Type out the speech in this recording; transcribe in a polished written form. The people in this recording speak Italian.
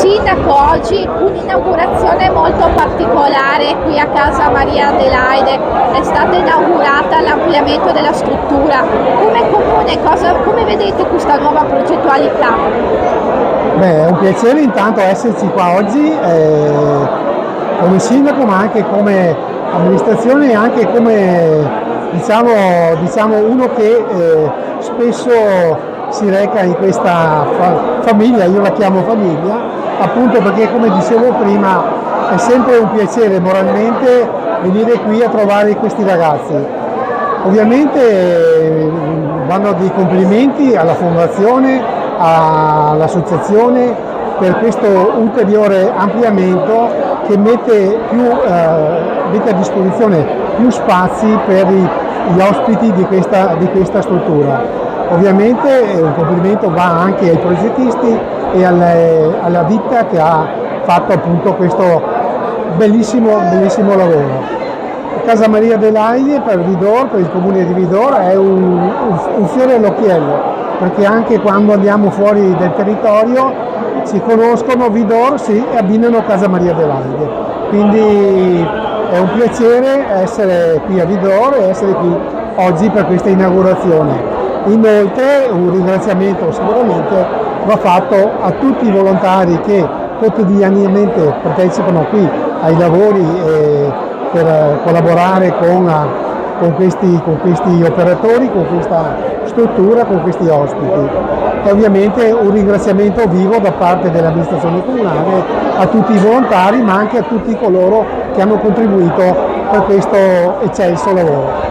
Sindaco, oggi un'inaugurazione molto particolare qui a Casa Maria Adelaide, è stata inaugurata l'ampliamento della struttura. Come comune, come vedete questa nuova progettualità? Beh, è un piacere intanto esserci qua oggi come sindaco, ma anche come amministrazione e anche come diciamo uno che spesso si reca in questa famiglia, io la chiamo famiglia, appunto perché, come dicevo prima, è sempre un piacere moralmente venire qui a trovare questi ragazzi. Ovviamente vanno dei complimenti alla fondazione, all'associazione per questo ulteriore ampliamento che mette a disposizione più spazi per gli ospiti di questa struttura. Ovviamente un complimento va anche ai progettisti e alla ditta che ha fatto appunto questo bellissimo lavoro. Casa Maria Adelaide per Vidor, per il comune di Vidor, è un fiore all'occhiello, perché anche quando andiamo fuori del territorio ci conoscono Vidor, sì, e abbinano Casa Maria Adelaide. Quindi è un piacere essere qui a Vidor e essere qui oggi per questa inaugurazione. Inoltre un ringraziamento sicuramente va fatto a tutti i volontari che quotidianamente partecipano qui ai lavori per collaborare con questi operatori, con questa struttura, con questi ospiti. E ovviamente un ringraziamento vivo da parte dell'amministrazione comunale a tutti i volontari, ma anche a tutti coloro che hanno contribuito per questo eccelso lavoro.